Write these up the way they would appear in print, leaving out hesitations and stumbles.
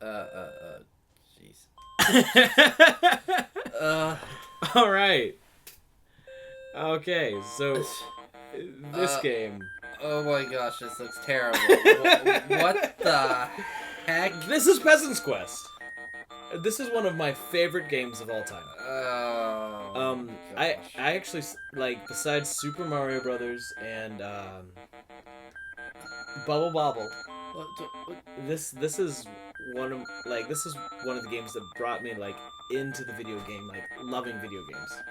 Jeez. All right. Okay, so this game. Oh my gosh, this looks terrible. What the heck? This is Peasant's Quest. This is one of my favorite games of all time. I actually like, besides Super Mario Brothers and Bubble Bobble. This is one of the games that brought me into the video game, loving video games.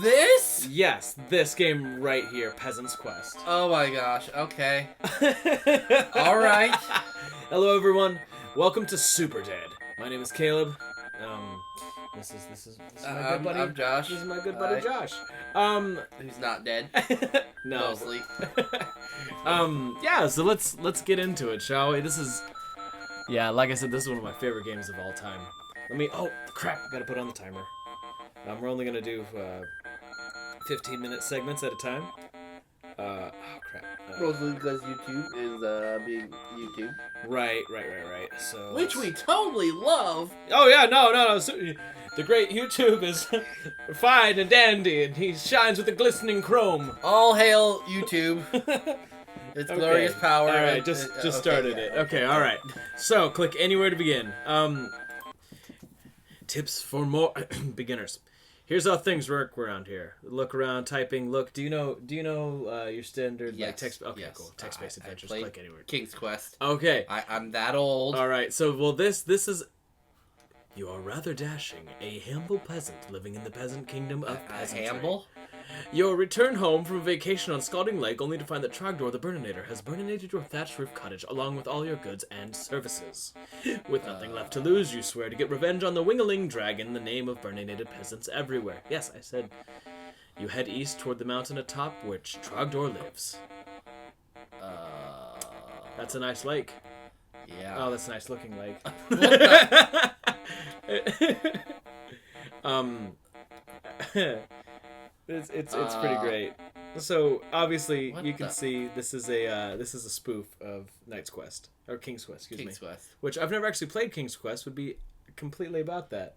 This? Yes, this game right here, Peasant's Quest. Oh my gosh. Okay. All right. Hello everyone. Welcome to Super Dead. My name is Caleb. This is my good buddy. I'm Josh. This is my good buddy Josh. Who's not dead? No. Mostly. Yeah, so let's get into it, shall we? Like I said, this is one of my favorite games of all time. Oh crap, gotta put on the timer. We're only gonna do 15-minute segments at a time. Oh crap. Mostly because YouTube is being YouTube. Right. So Which we totally love. Oh yeah, no. So, the great YouTube is fine and dandy, and he shines with a glistening chrome. All hail YouTube. Its glorious power. All right, just started it. Okay, all right. So click anywhere to begin. Tips for more beginners. Here's how things work around here. Look around, typing. Look. Do you know your standard text? Okay, yes. Cool. Text-based adventures. Click anywhere. King's Quest. Okay. I'm that old. All right. So this is. You are rather dashing, a humble peasant living in the peasant kingdom of peasantry. Humble? You return home from a vacation on Scalding Lake only to find that Trogdor the Burninator has burninated your thatched roof cottage along with all your goods and services. With nothing left to lose, you swear to get revenge on the Wingaling Dragon in the name of burninated peasants everywhere. Yes, I said. You head east toward the mountain atop which Trogdor lives. That's a nice lake. Yeah. Oh, that's a nice looking lake. It's pretty great. So obviously you can see this is a spoof of Knight's Quest or King's Quest, King's Quest. Which I've never actually played. King's Quest would be completely about that.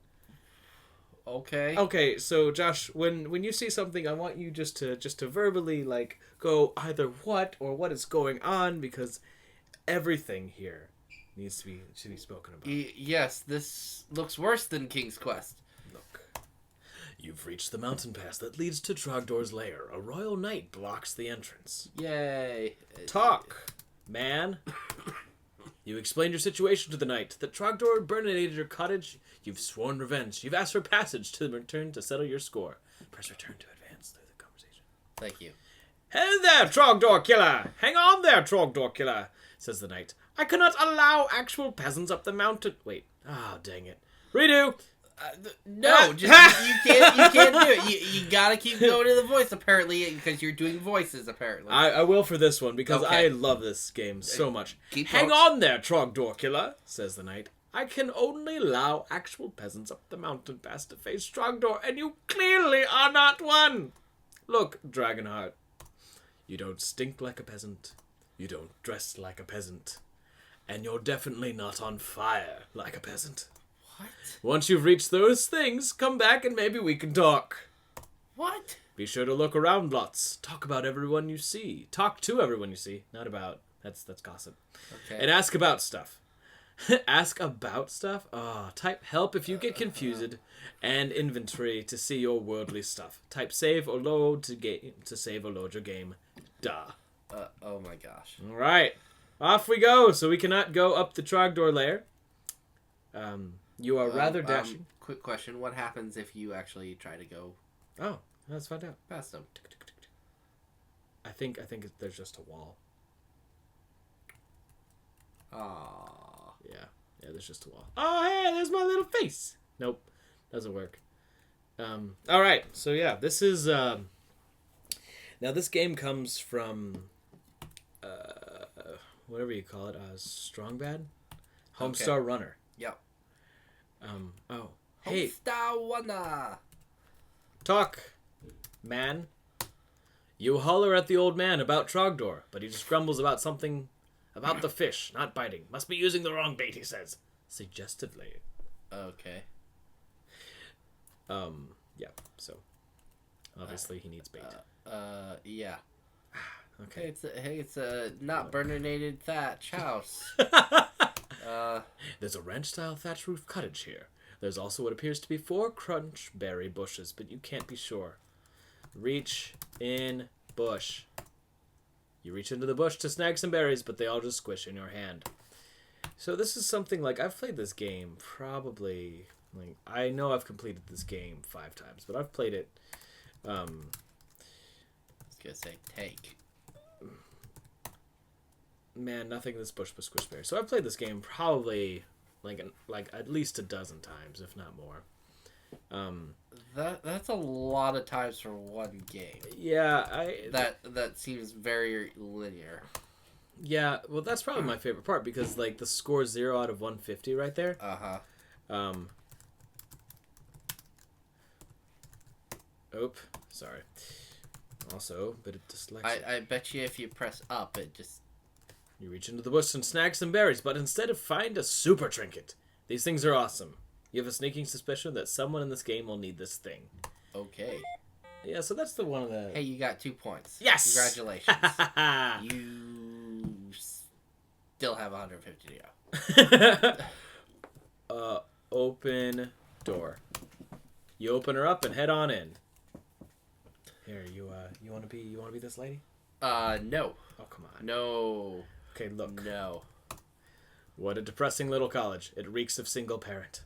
Okay. Okay, so Josh, when you see something, I want you just to verbally go either what or what is going on, because everything here needs to be spoken about. Yes, this looks worse than King's Quest. Look. You've reached the mountain pass that leads to Trogdor's lair. A royal knight blocks the entrance. Yay. Talk, man. You explained your situation to the knight. That Trogdor burninated your cottage. You've sworn revenge. You've asked for passage to the return to settle your score. Press return to advance through the conversation. Thank you. Hey there, Trogdor killer! Hang on there, Trogdor killer, says the knight. I cannot allow actual peasants up the mountain. Wait. Ah, dang it. Redo! No, you can't do it. You gotta keep going to the voice, apparently, because you're doing voices, apparently. I will for this one, because I love this game so much. Hang on there, Trogdor killer, says the knight. I can only allow actual peasants up the mountain pass to face Trogdor, and you clearly are not one. Look, Dragonheart, you don't stink like a peasant. You don't dress like a peasant. And you're definitely not on fire like a peasant. What? Once you've reached those things, come back and maybe we can talk. What? Be sure to look around lots. Talk about everyone you see. Talk to everyone you see. Not about. That's gossip. Okay. And ask about stuff. Ask about stuff? Type help if you get confused. And inventory to see your worldly stuff. Type save or load to save or load your game. Duh. Oh my gosh. Alright. Off we go. So we cannot go up the Trogdor lair. You are rather dashing. Quick question. What happens if you actually try to go... Oh, let's find out. Past them. I think there's just a wall. Aww. Yeah, there's just a wall. Oh, hey, there's my little face. Nope, doesn't work. All right, so yeah, this is now this game comes from whatever you call it, Strongbad, Homestar Runner. Yep. Hey, Homestar Runner. Talk, man. You holler at the old man about Trogdor, but he just grumbles about something about the fish not biting. Must be using the wrong bait, he says. suggestively. Okay. Yeah, so obviously he needs bait. Yeah. Okay. It's a not burninated thatch house. There's a ranch-style thatch roof cottage here. There's also what appears to be 4 crunchberry bushes, but you can't be sure. Reach in bush. You reach into the bush to snag some berries, but they all just squish in your hand. So this is something like, I've played this game probably, like, I know I've completed this game 5 times, but I've played it, I was gonna say take. Man, nothing in this bush but squishberries. So I've played this game probably like at least a dozen times, if not more. That's a lot of times for one game. Yeah, that seems very linear. Yeah, well, that's probably my favorite part because like the score 0 out of 150 right there. Sorry. Also, a bit of dyslexia. I bet you if you press up, it just... You reach into the bush and snag some berries, but instead find a super trinket. These things are awesome. You have a sneaking suspicion that someone in this game will need this thing. Okay. Yeah, so that's the one of the... Hey, you got 2 points. Yes! Congratulations. You still have 150 to go. Open door. You open her up and head on in. Here, you want to be this lady? No. Oh, come on. No. Okay, look. No. What a depressing little college. It reeks of single parent.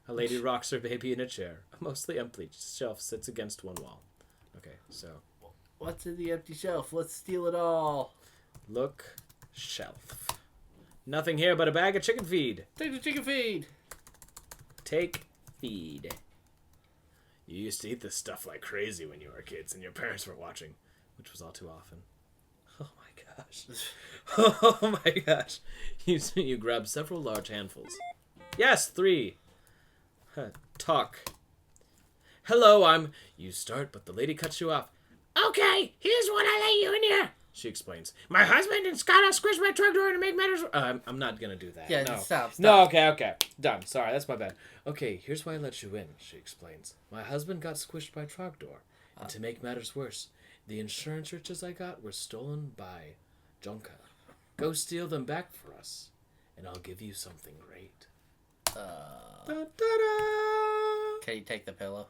A lady rocks her baby in a chair. A mostly empty shelf sits against one wall. Okay, so... What's in the empty shelf? Let's steal it all. Look. Shelf. Nothing here but a bag of chicken feed. Take the chicken feed. Take feed. You used to eat this stuff like crazy when you were kids and your parents were watching, which was all too often. Oh my gosh. Oh my gosh. You grab several large handfuls. Yes, 3. Talk. Hello, You start, but the lady cuts you off. Okay, here's what I let you in here. She explains. My husband and Scott squished my truck door to make matters... I'm not going to do that. Yeah, no. Stop. No, okay. Done. Sorry, that's my bad. Okay, here's why I let you in, she explains. My husband got squished by truck door. And to make matters worse, the insurance riches I got were stolen by Jonka. Go steal them back for us, and I'll give you something great. Da-da-da! Can you take the pillow?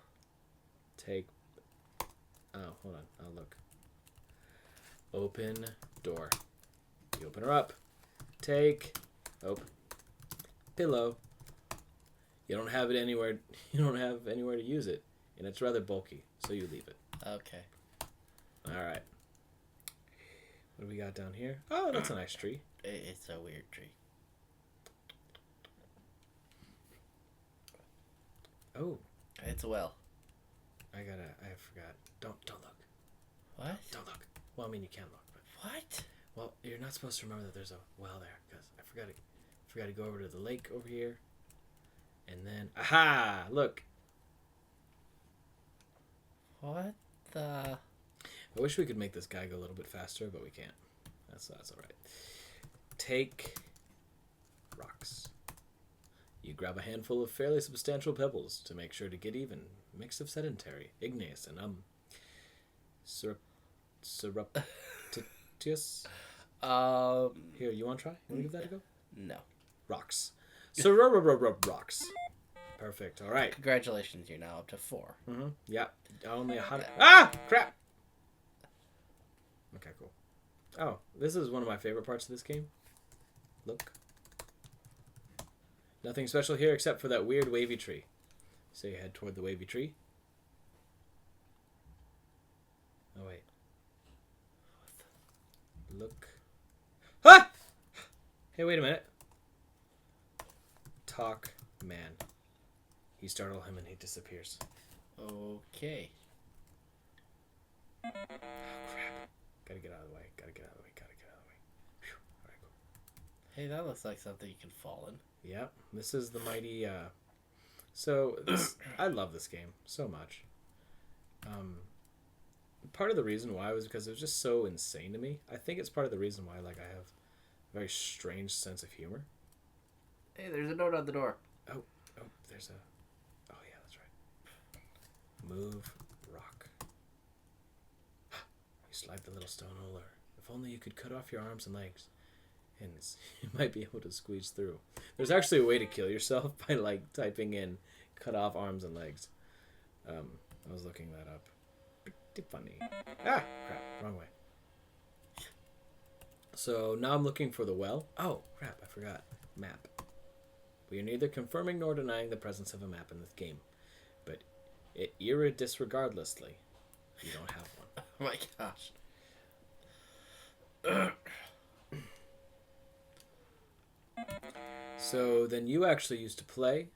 Oh, hold on. I'll look. Open door. You open her up. Pillow. You don't have anywhere to use it, and it's rather bulky, so you leave it. Okay. All right. What do we got down here? Oh, that's a nice tree. It's a weird tree. Oh. It's a well. I forgot. Don't look. What? Don't look. Well, I mean, you can look, but... What? Well, you're not supposed to remember that there's a well there, because I forgot to go over to the lake over here. And then... Aha! Look! What the... I wish we could make this guy go a little bit faster, but we can't. That's alright. Take rocks. You grab a handful of fairly substantial pebbles to make sure to get even. Mix of sedentary, igneous, and surreptitious. Here, you want to try? You want to give that a go? No. Rocks. Rocks. Perfect. All right. Congratulations, you're now up to 4. Mm-hmm. Yeah. Only 100. Ah! Crap! Okay, cool. Oh, this is one of my favorite parts of this game. Look. Nothing special here except for that weird wavy tree. So you head toward the wavy tree. Oh, wait. Look. Ah! Hey, wait a minute. Talk, man. You startle him and he disappears. Okay. Oh, crap. Gotta get out of the way. Whew. All right, cool. Hey, that looks like something you can fall in. Yep. This is the mighty, So, I love this game so much. Part of the reason why was because it was just so insane to me. I think it's part of the reason why, like, I have a very strange sense of humor. Hey, there's a note on the door. Oh, there's a... Oh, yeah, that's right. Move rock. You slide the little stone over. If only you could cut off your arms and legs. And you might be able to squeeze through. There's actually a way to kill yourself by, like, typing in cut off arms and legs. I was looking that up. Pretty funny. Ah, crap. Wrong way. So now I'm looking for the well. Oh, crap. I forgot. Map. We are neither confirming nor denying the presence of a map in this game. But disregardlessly, you don't have one. Oh my gosh. So then you actually used to play.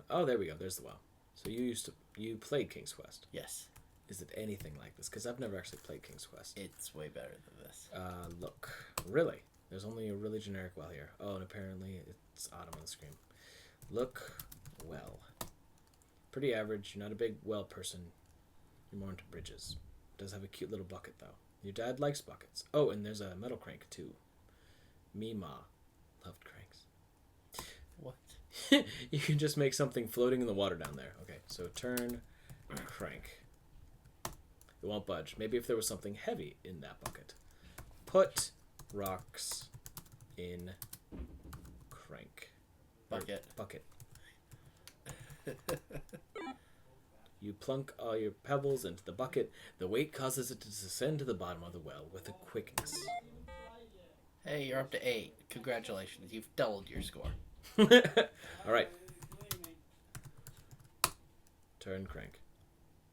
Oh, there we go. There's the well. So you played King's Quest. Yes. Is it anything like this? Because I've never actually played King's Quest. It's way better than this. Look. Really? There's only a really generic well here. Oh, and apparently it's autumn on the screen. Look well. Pretty average. You're not a big well person. You're more into bridges. Does have a cute little bucket, though. Your dad likes buckets. Oh, and there's a metal crank, too. Mima loved cranks. What? You can just make something floating in the water down there. Okay, so turn crank. It won't budge. Maybe if there was something heavy in that bucket. Put rocks in crank. Bucket. Bucket. You plunk all your pebbles into the bucket. The weight causes it to descend to the bottom of the well with a quickness. Hey, you're up to 8. Congratulations. You've doubled your score. All right. Turn crank.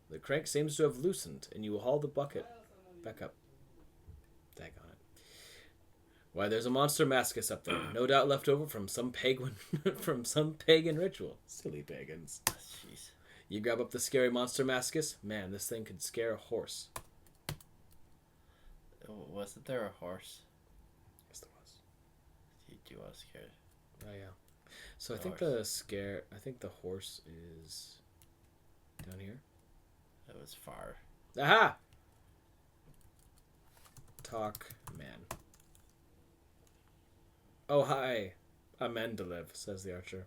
The crank seems to have loosened, and you haul the bucket back up. Daggone it. Why, there's a monster mascus up there. No doubt left over from some pagan ritual. Silly pagans. Jeez. You grab up the scary monster mascus. Man, this thing could scare a horse. Wasn't there a horse? Yes, there was. You was scared. Oh, yeah. So I think the horse is down here. It was far. Aha! Talk, man. Oh, hi. I'm Mandalev, says the archer.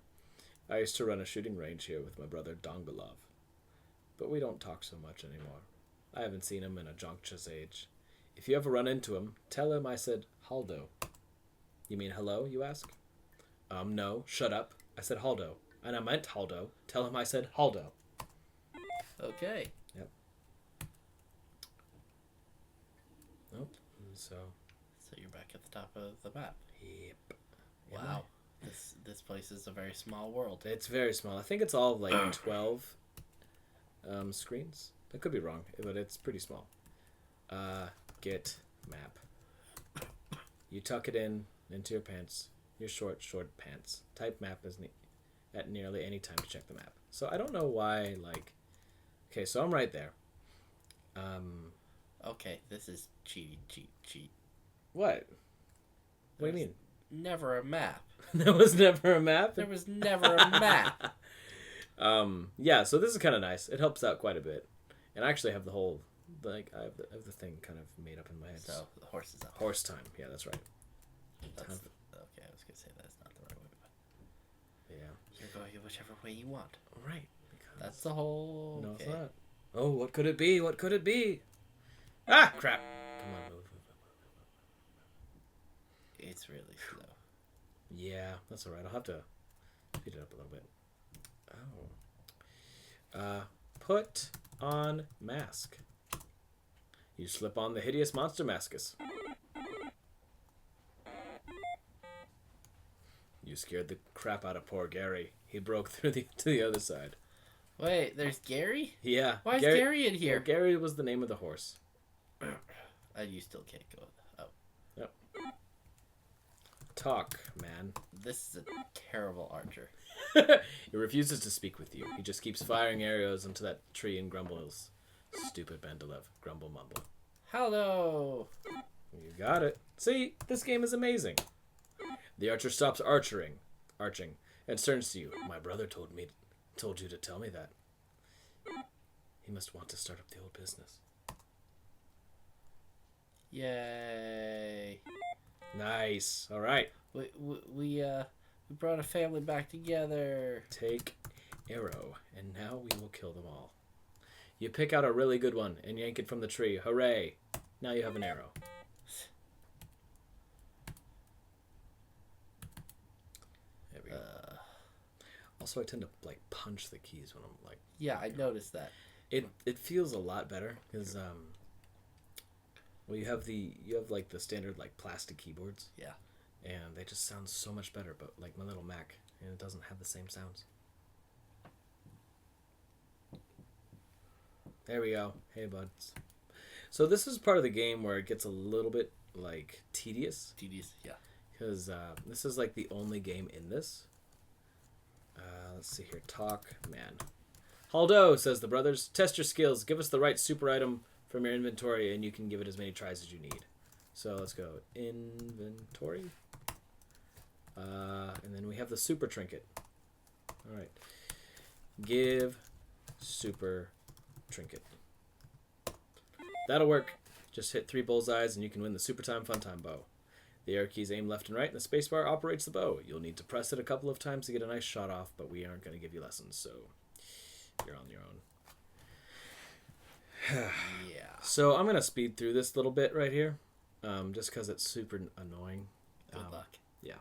I used to run a shooting range here with my brother Dongalov. But we don't talk so much anymore. I haven't seen him in a Jonkcha's age. If you ever run into him, tell him I said Haldo. You mean hello, you ask? No, shut up. I said Haldo. And I meant Haldo. Tell him I said Haldo. Okay. Yep. Nope. So you're back at the top of the map. Yep. Wow. This place is a very small world. It's very small. I think it's all like 12 screens. I could be wrong, but it's pretty small. Get map. You tuck it into your pants. Your short pants. Type map at nearly any time to check the map. So I don't know why, like... Okay, so I'm right there. Okay, this is cheat. What? What do you mean? Never a map. There was never a map? There was never a map. Yeah, so this is kind of nice. It helps out quite a bit. And I actually have the whole... Like, I have the thing kind of made up in my head. So, the horse is up. Horse time. Yeah, that's right. Okay, I was going to say that's not the right way, but... Yeah. You're going whichever way you want. Right. That's the whole... No, it's not. Oh, what could it be? What could it be? Ah, crap. Come on, move. It's really slow. Yeah, that's all right. I'll have to speed it up a little bit. Oh. Put on mask. You slip on the hideous monster mascus. You scared the crap out of poor Gary. He broke through to the other side. Wait, there's Gary? Yeah. Why is Gary in here? Well, Gary was the name of the horse. You still can't go. Oh. Yep. Talk, man. This is a terrible archer. He refuses to speak with you. He just keeps firing arrows into that tree and grumbles. Stupid Bandalev. Grumble mumble. Hello. You got it. See, this game is amazing. The archer stops arching, and turns to you. My brother told you to tell me that. He must want to start up the old business. Yay. Nice. All right. We We brought a family back together. Take arrow, and now we will kill them all. You pick out a really good one and yank it from the tree. Hooray! Now you have an arrow. There we go. Also, I tend to like punch the keys when I'm like. Yeah, I noticed that. It feels a lot better because well, you have like the standard like plastic keyboards. Yeah. And they just sound so much better, but like my little Mac, and it doesn't have the same sounds. There we go. Hey, buds. So this is part of the game where it gets a little bit like tedious. Yeah. Because this is like the only game in this. Let's see here. Talk, man. Haldo, says the brothers. Test your skills. Give us the right super item from your inventory, and you can give it as many tries as you need. So let's go. Inventory. And then we have the super trinket. All right. Give super trinket. That'll work. Just hit 3 bullseyes and you can win the Super Time Fun Time bow. The arrow keys aim left and right, and the spacebar operates the bow. You'll need to press it a couple of times to get a nice shot off, but we aren't going to give you lessons, so you're on your own. Yeah. So I'm going to speed through this little bit right here, just because it's super annoying. Good luck. Yeah.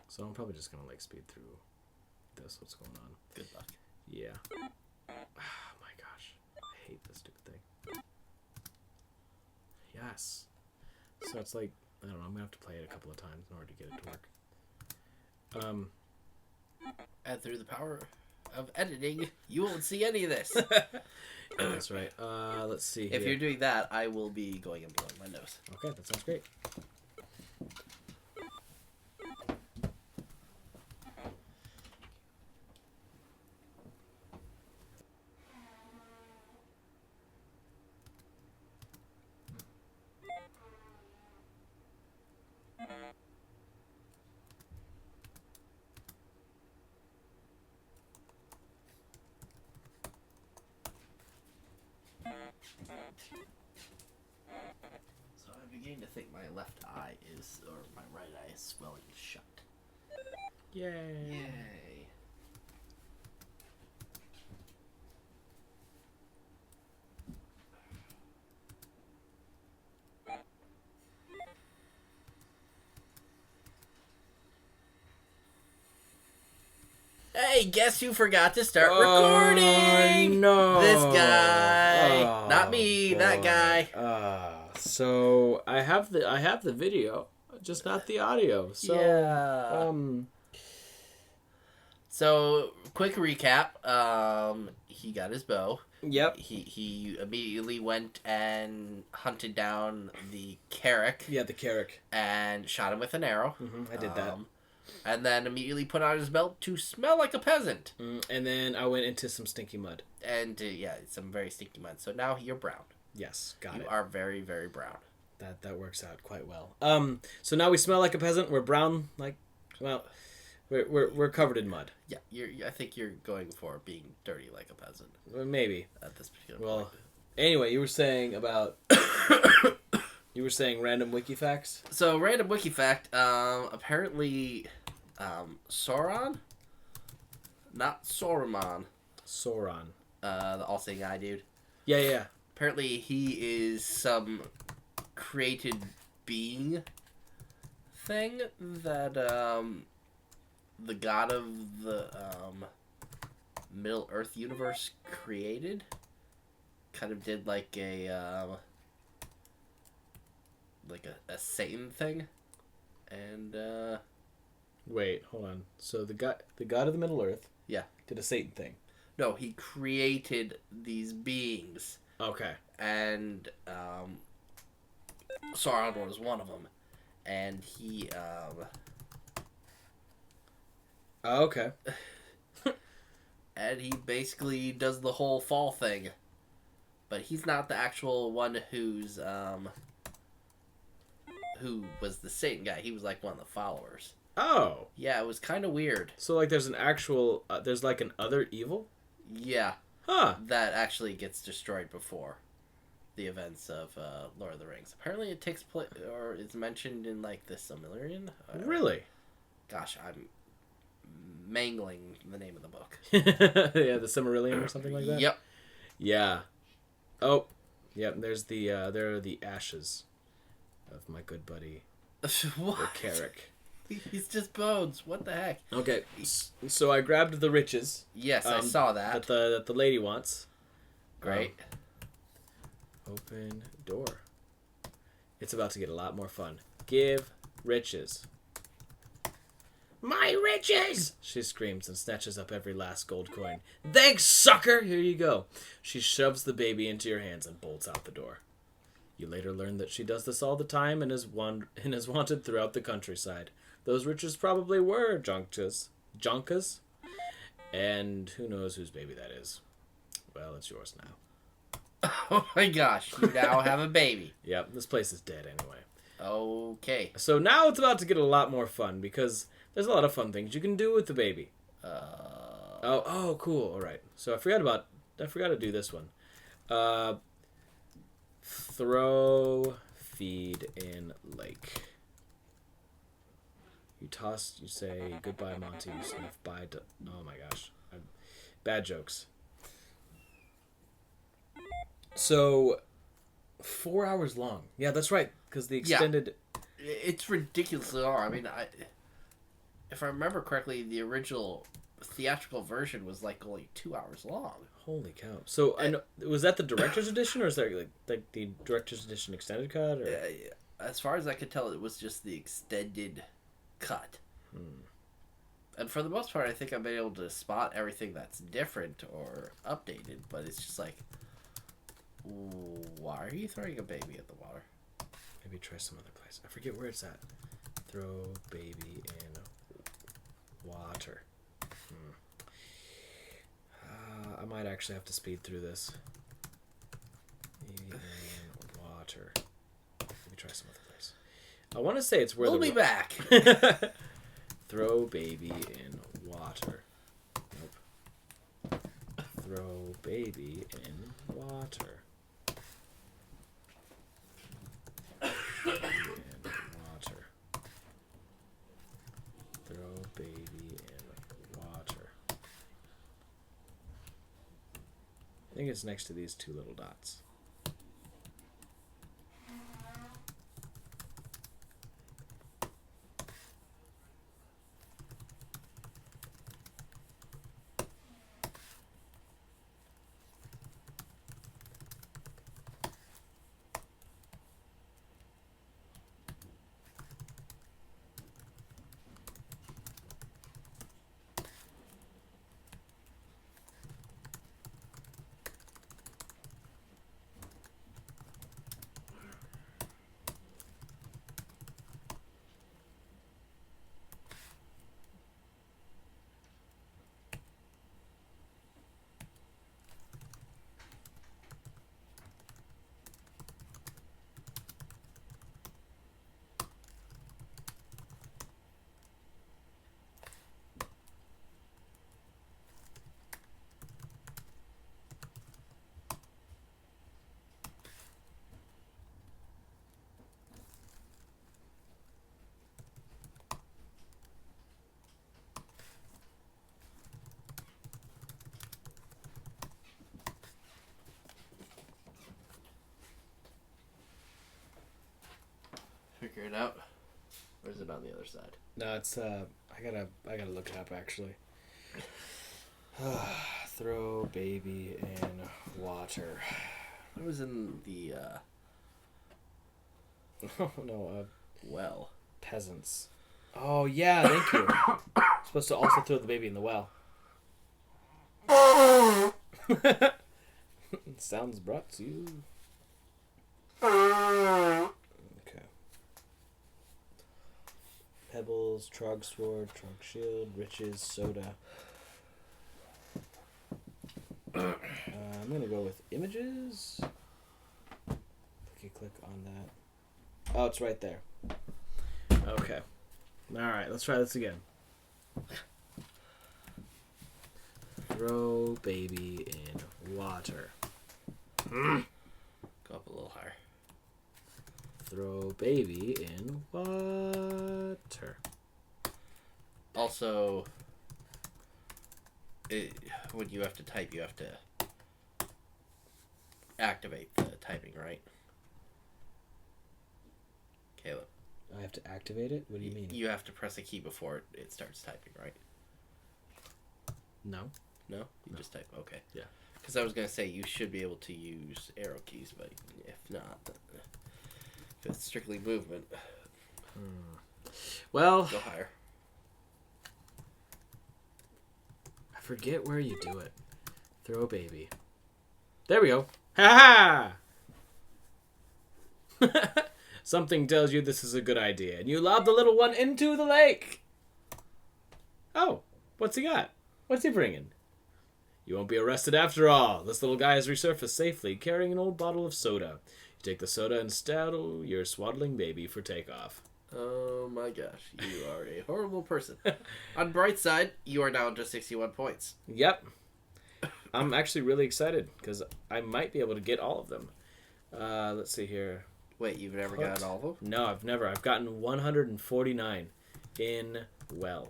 So I'm probably just going to like speed through this. What's going on? Good luck. Yeah. Oh my gosh. I hate this stupid thing. Yes. So it's like, I don't know, I'm going to have to play it a couple of times in order to get it to work. And through the power of editing, you won't see any of this. That's right. Let's see here. If you're doing that, I will be going and blowing my nose. Okay, that sounds great. So I'm beginning to think my left eye is, or my right eye is swelling shut. Yay. Yay. Hey, guess who forgot to start recording? No. This guy. Oh, Not me, boy. that guy. So I have the video, just not the audio. So yeah. So quick recap. He got his bow. Yep. He immediately went and hunted down the Carrick. Yeah, the Carrick. And shot him with an arrow. I did that. And then immediately put on his belt to smell like a peasant. And then I went into some stinky mud. And yeah, some very stinky mud. So now you're brown. Yes, got it. You are very, very brown. That works out quite well. So now we smell like a peasant. We're brown, like, well, we're covered in mud. Yeah, I think you're going for being dirty like a peasant. Maybe at this particular point. Anyway, you were saying about. You were saying random wiki facts. So random wiki fact. Apparently, Sauron, not Saruman. Sauron. The all-seeing eye dude. Yeah. Apparently, he is some created being thing that the god of the Middle Earth universe created. Kind of did like a Satan thing, and wait, hold on. So the god of the Middle Earth, yeah, did a Satan thing. No, he created these beings. Okay. And Sauron was one of them, and he Oh, okay. and he basically does the whole fall thing, but he's not the actual one who was the Satan guy. He was like one of the followers. Oh. Yeah, it was kind of weird. So like there's an actual there's like an other evil? Yeah. Huh. That actually gets destroyed before. the events of Lord of the Rings. Apparently, it takes place or is mentioned in like the Silmarillion. Really? Gosh, I'm mangling the name of the book. Yeah, the Silmarillion or something like that. Yep. Yeah. Oh, yep. There's the there are the ashes of my good buddy, What? the Carrick. He's just bones. What the heck? Okay, so I grabbed the riches. Yes, I saw that. That the lady wants. Great. Open door. It's about to get a lot more fun. Give riches. My riches! She screams and snatches up every last gold coin. Thanks, sucker! Here you go. She shoves the baby into your hands and bolts out the door. You later learn that she does this all the time and is wanted throughout the countryside. Those riches probably were Jonka's. And who knows whose baby that is. Well, it's yours now. Oh my gosh, you now have a baby. Yep, this place is dead anyway. Okay. So now it's about to get a lot more fun because there's a lot of fun things you can do with the baby. Oh, cool. All right. So I forgot to do this one. Throw, feed in lake. You say goodbye, Monty. You sniff bye. Oh my gosh. Bad jokes. So, 4 hours long. Yeah, that's right. Because the extended... Yeah. It's ridiculously long. I mean, if I remember correctly, the original theatrical version was like only 2 hours long. Holy cow! So, was that the director's edition, or is that like the director's edition extended cut? Or? As far as I could tell, it was just the extended cut. And for the most part, I think I've been able to spot everything that's different or updated. But it's just like, why are you throwing a baby in the water? Maybe try some other place. I forget where it's at. Throw baby in water. I might actually have to speed through this. Baby in water. Maybe try some other place. I want to say it's where we'll be back. Throw baby in water. Nope. Throw baby in water. Water. Throw baby in water. I think it's next to these two little dots. Figure it out. Or is it on the other side? No, it's I gotta look it up actually. Throw baby in water. It was in the Oh no, well. Peasants. Oh yeah, thank you. Supposed to also throw the baby in the well. Sounds brought to you. Okay. Pebbles, trog sword, trog shield, riches, soda. I'm gonna go with images. Click on that. Oh, it's right there. Okay. Alright, let's try this again. Throw baby in water. Go up a Throw baby in water. Also, when you have to type, you have to activate the typing, right? Caleb. I have to activate it? What do you mean? You have to press a key before it starts typing, right? No. No? You just type. Okay. Yeah. Because I was going to say you should be able to use arrow keys, but if not, if it's strictly movement, well, go higher. I forget where you do it. Throw baby. There we go. Ha ha! Something tells you this is a good idea, and you lob the little one into the lake. Oh, what's he got? What's he bringing? You won't be arrested after all. This little guy has resurfaced safely, carrying an old bottle of soda. You take the soda and straddle your swaddling baby for takeoff. Oh my gosh, you are a horrible person. On the bright side, you are down to 61 points. Yep. I'm actually really excited, because I might be able to get all of them. Let's see here. Wait, you've never gotten all of them? No, I've never. I've gotten 149 in well.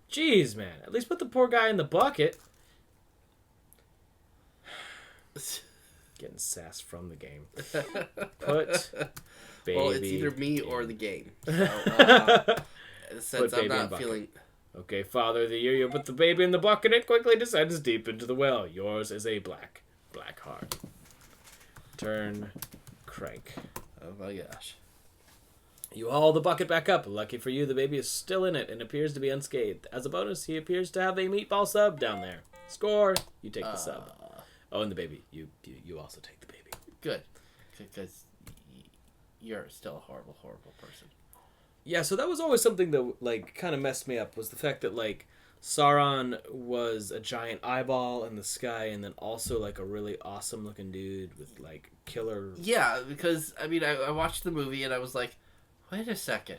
Jeez, man. At least put the poor guy in the bucket. Getting sass from the game. Put baby. Well, it's either me or the game. So, since I'm not feeling... Okay, Father of the Year, you put the baby in the bucket and it quickly descends deep into the well. Yours is a black heart. Turn crank. Oh my gosh. You haul the bucket back up. Lucky for you, the baby is still in it and appears to be unscathed. As a bonus, he appears to have a meatball sub down there. Score! You take the sub. Oh, and the baby. You also take the baby. Good. Because you're still a horrible, horrible person. Yeah, so that was always something that, like, kind of messed me up, was the fact that, like, Sauron was a giant eyeball in the sky, and then also, like, a really awesome-looking dude with, like, killer... Yeah, because, I mean, I watched the movie, and I was like, wait a second.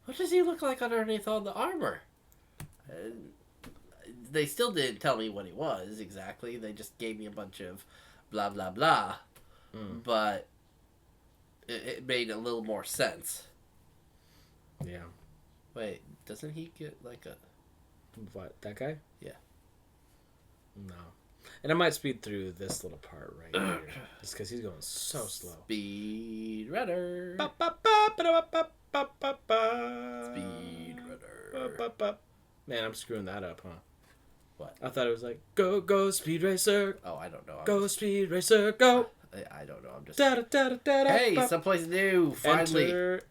What does he look like underneath all the armor? They still didn't tell me what he was, exactly. They just gave me a bunch of blah, blah, blah. But it made a little more sense. Yeah. Wait, doesn't he get, like, a... What, that guy? Yeah. No. And I might speed through this little part right here. Just because he's going so slow. Speed runner. Speed runner. Man, I'm screwing that up, huh? What? I thought it was like, go, go, speed racer. Oh, I don't know. Go, speed racer, go. I don't know. I'm just... Hey, someplace new. Finally. Enter.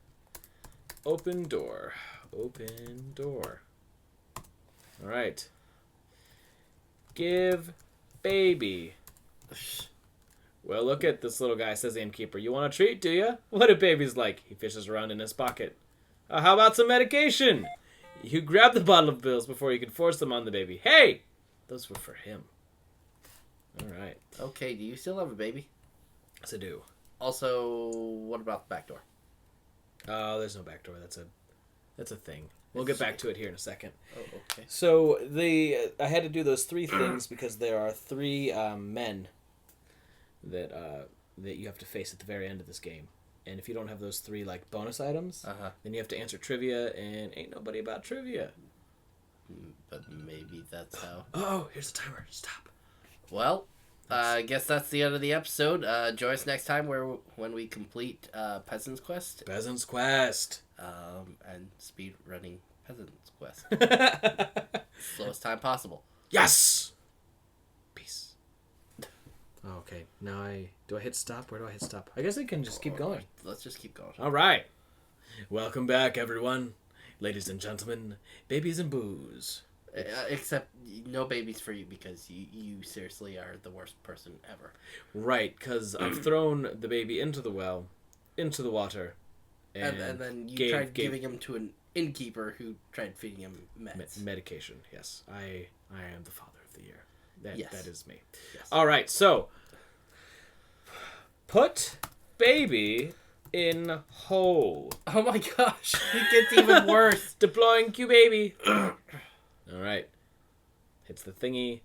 Open door. Open door. All right. Give baby. Well, look at this little guy, says the innkeeper. You want a treat, do you? What do babies like? He fishes around in his pocket. How about some medication? You grab the bottle of pills before you can force them on the baby. Hey! Those were for him. All right. Okay, do you still have a baby? Yes, I do. Also, what about the back door? Oh, there's no back door. That's a thing. We'll get back to it here in a second. Oh, okay. So I had to do those 3 things because there are 3 men that you have to face at the very end of this game. And if you don't have those 3 like bonus items, then you have to answer trivia, and ain't nobody about trivia. But maybe that's how. Oh, here's the timer. Stop. Well, I guess that's the end of the episode. Join us next time when we complete Peasant's Quest. Peasant's Quest. And speed running Peasant's Quest. Slowest time possible. Yes. Peace. Okay. Now do I hit stop? Where do I hit stop? I guess I can just keep going. Let's just keep going. All right. Welcome back, everyone. Ladies and gentlemen, babies and booze. Except no babies for you because you seriously are the worst person ever. Right, because I've thrown the baby into the well, into the water. And then you tried giving him to an innkeeper who tried feeding him medication, yes. I am the Father of the Year. That is me. Yes. All right, so put baby in hole. Oh my gosh, it gets even worse. Deploying Q baby. All right. Hits the thingy,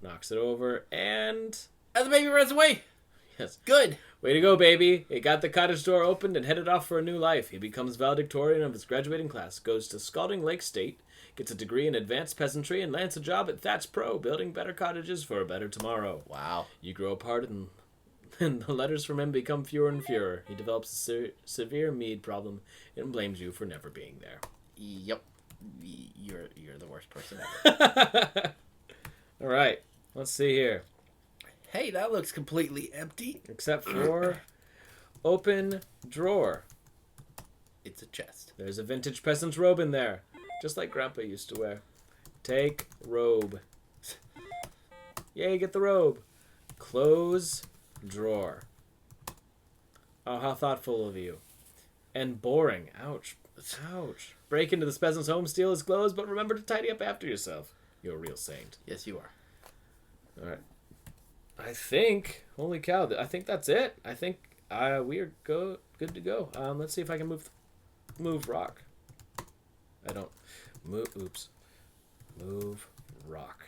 knocks it over, and the baby runs away. Yes. Good. Way to go, baby. He got the cottage door opened and headed off for a new life. He becomes valedictorian of his graduating class, goes to Scalding Lake State, gets a degree in advanced peasantry, and lands a job at Thatch Pro, building better cottages for a better tomorrow. Wow. You grow apart and the letters from him become fewer and fewer. He develops a severe mead problem and blames you for never being there. Yep. You're the worst person ever. All right. Let's see here. Hey, that looks completely empty. Except for open drawer. It's a chest. There's a vintage peasant's robe in there. Just like Grandpa used to wear. Take robe. Yay, get the robe. Close drawer. Oh, how thoughtful of you. And boring. Ouch. Ouch. Break into this peasant's home, steal his clothes, but remember to tidy up after yourself. You're a real saint. Yes, you are. All right. I think, holy cow, I think that's it. I think we are good to go. Let's see if I can move rock. I don't oops. Move rock.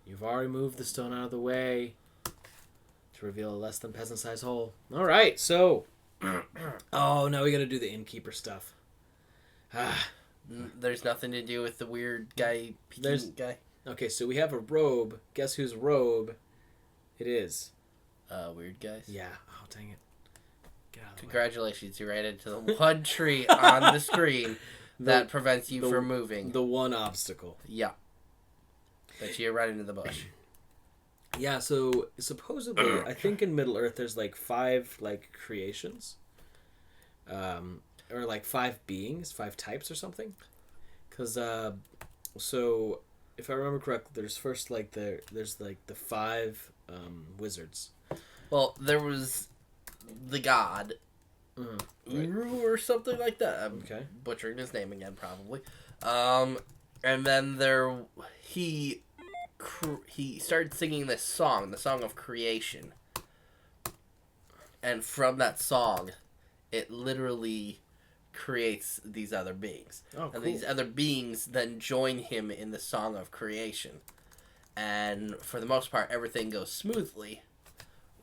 You've already moved the stone out of the way to reveal a less than peasant-sized hole. All right, so oh, now we got to do the innkeeper stuff. There's nothing to do with the weird guy. Guy. Okay, so we have a robe. Guess whose robe it is? Weird guys. Yeah. Oh, dang it. Get out of the Congratulations, you ran into the one tree on the screen that prevents you from moving. The one obstacle. Yeah. But you ran into the bush. Yeah, so supposedly, I think in Middle-earth there's like 5 like creations. Or like 5 beings, 5 types or something. Because, so if I remember correctly, there's first like there's like the 5 wizards. Well, there was the god, Uru or something like that. I'm butchering his name again, probably. And then he started singing this song, the Song of Creation. And from that song, it literally creates these other beings. Oh, cool. And these other beings then join him in the Song of Creation. And for the most part, everything goes smoothly.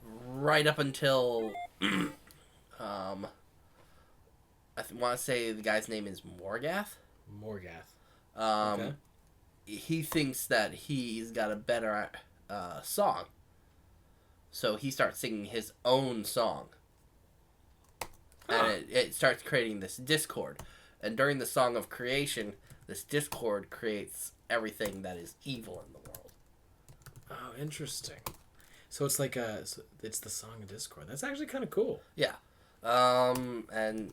Right up until, I want to say the guy's name is Morgath. Okay. He thinks that he's got a better song. So he starts singing his own song. And it starts creating this discord. And during the Song of Creation, this discord creates everything that is evil in the world. Oh, interesting. So it's like it's the Song of Discord. That's actually kind of cool. Yeah. And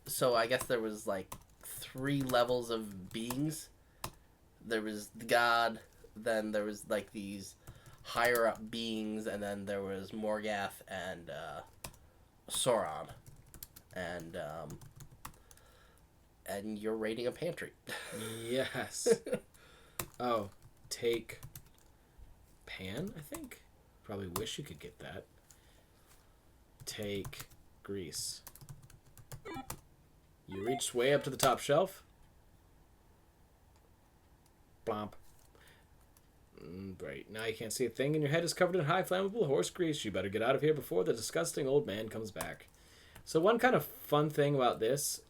so I guess there was like 3 levels of beings. There was the god, then there was like these higher up beings, and then there was Morgath and Sauron. And you're raiding a pantry. Yes. Oh, take pan, I think. Probably wish you could get that. Take grease. You reach way up to the top shelf. Blomp. Great. Now you can't see a thing, and your head is covered in high flammable horse grease. You better get out of here before the disgusting old man comes back. So one kind of fun thing about this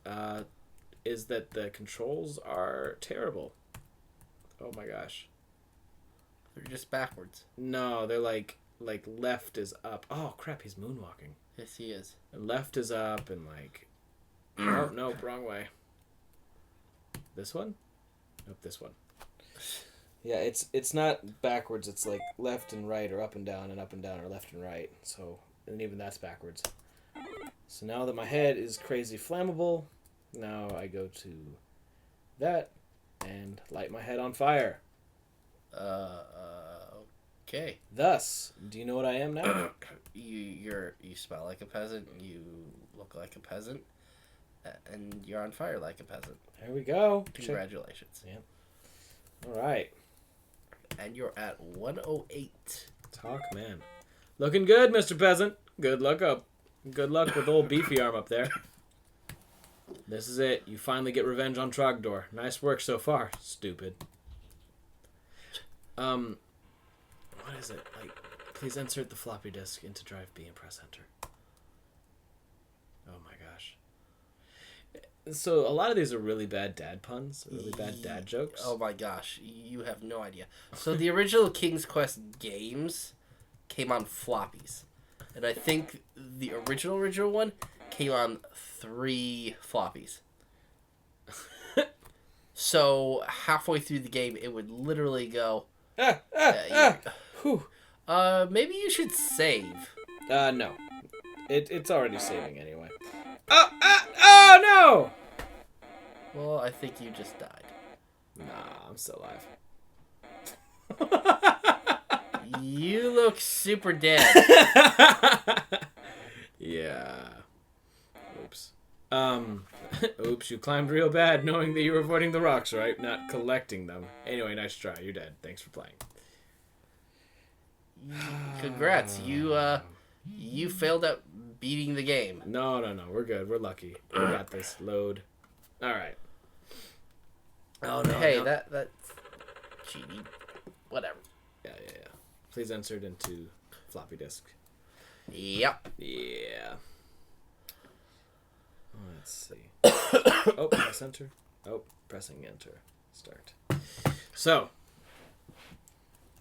is that the controls are terrible. Oh my gosh. They're just backwards. No, they're like left is up. Oh crap, he's moonwalking. Yes, he is. And left is up, and like... oh, no, wrong way. This one? Nope, this one. Yeah, it's not backwards. It's like left and right, or up and down, or left and right. So, and even that's backwards. So now that my head is crazy flammable, now I go to that and light my head on fire. Okay. Thus, do you know what I am now? You smell like a peasant. You look like a peasant, and you're on fire like a peasant. There we go. Congratulations. Yeah. All right. And you're at 108. Talk, man. Looking good, Mr. Peasant. Good luck up. Good luck with old beefy arm up there. This is it. You finally get revenge on Trogdor. Nice work so far, stupid. What is it? Like, Please insert the floppy disk into drive B and press enter. Oh my gosh. So a lot of these are really bad dad puns, really bad dad jokes. Oh my gosh, you have no idea. So the original King's Quest games came on floppies. And I think the original one came on 3 floppies. So halfway through the game, it would literally go... maybe you should save. No. It's already saving anyway. Oh, no! Well, I think you just died. Nah, I'm still alive. You look super dead. Yeah. Oops. Oops, you climbed real bad knowing that you were avoiding the rocks, right? Not collecting them. Anyway, nice try. You're dead. Thanks for playing. Congrats. You failed at beating the game. No. We're good. We're lucky. We got this. Load. All right. Oh, no. Hey, that's cheating. Whatever. Yeah. Please insert into floppy disk. Yep. Yeah. Let's see. Oh, press enter. Oh, pressing enter. Start. So,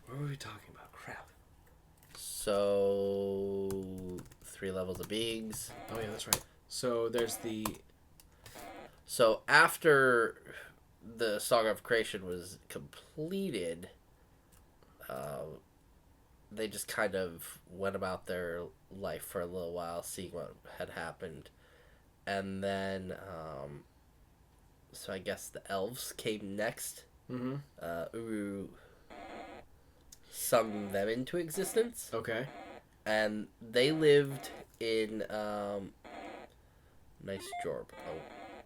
what were we talking about? Crap. So, 3 levels of beings. Oh, yeah, that's right. So, there's the... So, after the Saga of Creation was completed, they just kind of went about their life for a little while, seeing what had happened. And then, so I guess the elves came next. Mm-hmm. Uru sung them into existence. Okay. And they lived in, nice job.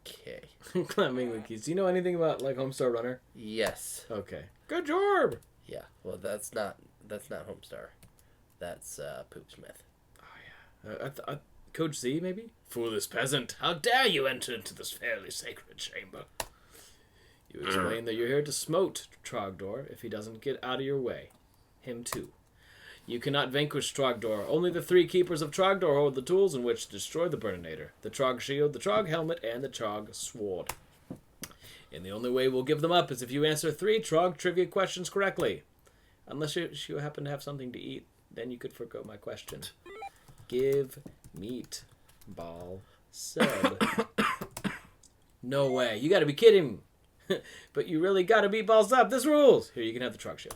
Okay. Climbing the keys. Do you know anything about, like, Homestar Runner? Yes. Okay. Good job! Yeah. Well, that's not Homestar. That's, Poopsmith. Oh, yeah. Coach Z, maybe? Foolish peasant, how dare you enter into this fairly sacred chamber? You explain that you're here to smote Trogdor if he doesn't get out of your way. Him too. You cannot vanquish Trogdor. Only the 3 keepers of Trogdor hold the tools in which to destroy the Burninator. The Trog shield, the Trog helmet, and the Trog sword. And the only way we'll give them up is if you answer 3 Trog trivia questions correctly. Unless you happen to have something to eat, then you could forgo my question. Give meat ball sub. No way. You gotta be kidding. But you really gotta beat balls up. This rules. Here, you can have the truck shield.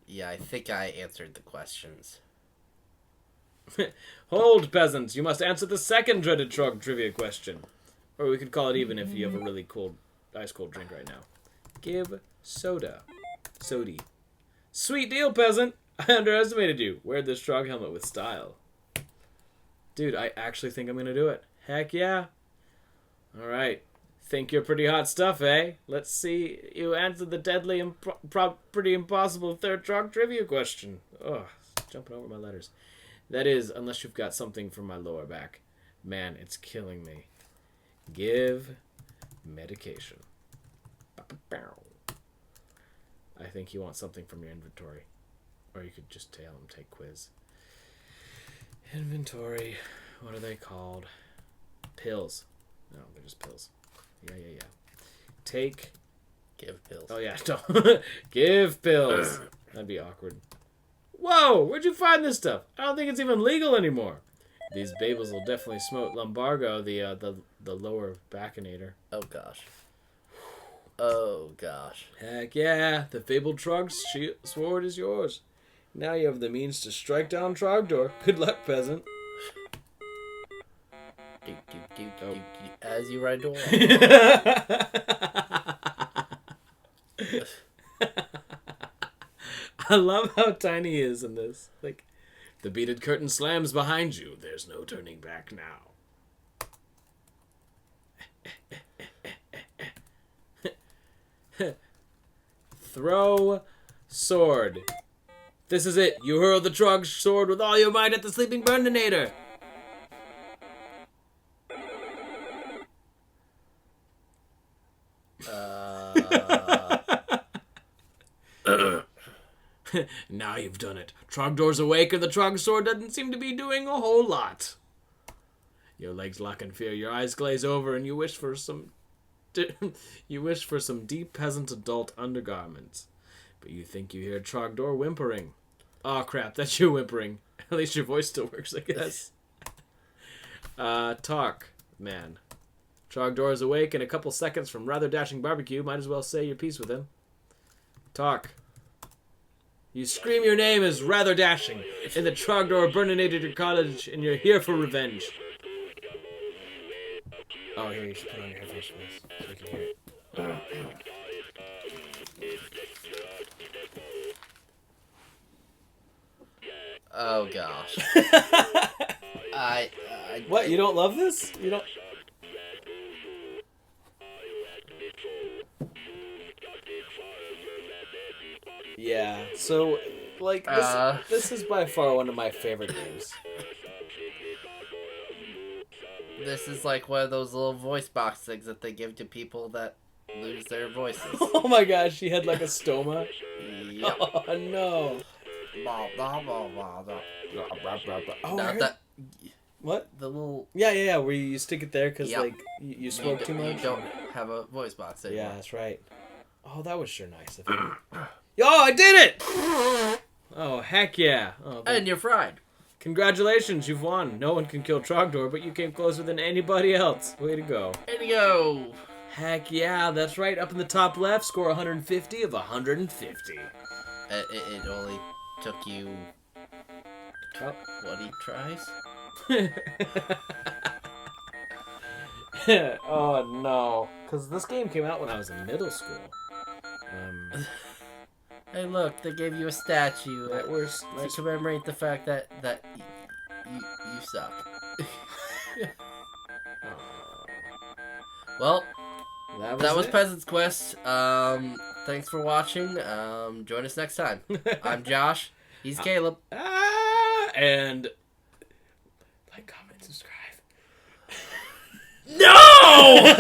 Yeah, I think I answered the questions. Hold, peasants. You must answer the second dreaded truck trivia question. Or we could call it even if you have a really cold, ice cold drink right now. Give soda. Sody. Sweet deal, peasant. I underestimated you. Wear this truck helmet with style. Dude, I actually think I'm going to do it. Heck yeah. All right. Think you're pretty hot stuff, eh? Let's see you answer the deadly and pretty impossible third truck trivia question. Oh, jumping over my letters. That is, unless you've got something from my lower back. Man, it's killing me. Give medication. I think you want something from your inventory. Or you could just tell him, take quiz. Inventory. What are they called? Pills. No, they're just pills. Yeah. Take. Give pills. Oh, yeah. Don't. Give pills. That'd be awkward. Whoa! Where'd you find this stuff? I don't think it's even legal anymore. These babes will definitely smote lumbargo, the lower backinator. Oh, gosh. Oh, gosh. Heck yeah. The fabled Trog sword is yours. Now you have the means to strike down Trogdor. Good luck, peasant. As you ride along. I love how tiny he is in this. Like, the beaded curtain slams behind you. There's no turning back now. Throw sword. This is it. You hurl the Trog sword with all your might at the sleeping Burninator. Now you've done it. Trogdor's awake and the Trog sword doesn't seem to be doing a whole lot. Your legs lock in fear, your eyes glaze over, and you wish for some deep peasant adult undergarments. But you think you hear Trogdor whimpering. Oh crap, that's you whimpering. At least your voice still works, I guess. Talk, man. Trogdor is awake in a couple seconds from rather dashing barbecue. Might as well say your piece with him. Talk. You scream your name as rather dashing, and the Trogdor burninated your cottage, and you're here for revenge. Oh, here, you should put on your headphones for this, so you can hear it. Oh gosh. What? You don't love this? You don't? Yeah. So, like, this is by far one of my favorite games. This is like one of those little voice box things that they give to people that lose their voices. Oh my gosh, she had like a stoma. Yep. Oh no. Oh, that. What? The little. Yeah. Where you stick it there because like you smoke too much. You don't have a voice box anymore. Yeah, that's right. Oh, that was sure nice of you. Oh, I did it! Oh, heck yeah. Oh, and you're fried. Congratulations, you've won. No one can kill Trogdor, but you came closer than anybody else. Way to go. Way to go. Heck yeah, that's right. Up in the top left, score 150 of 150. It only took you 20 tries? Oh, no. Because this game came out when I was in middle school. Hey, look, they gave you a statue to commemorate the fact that you suck. Well, that was Peasant's Quest. Thanks for watching. Join us next time. I'm Josh. He's Caleb. And like, comment, subscribe. No!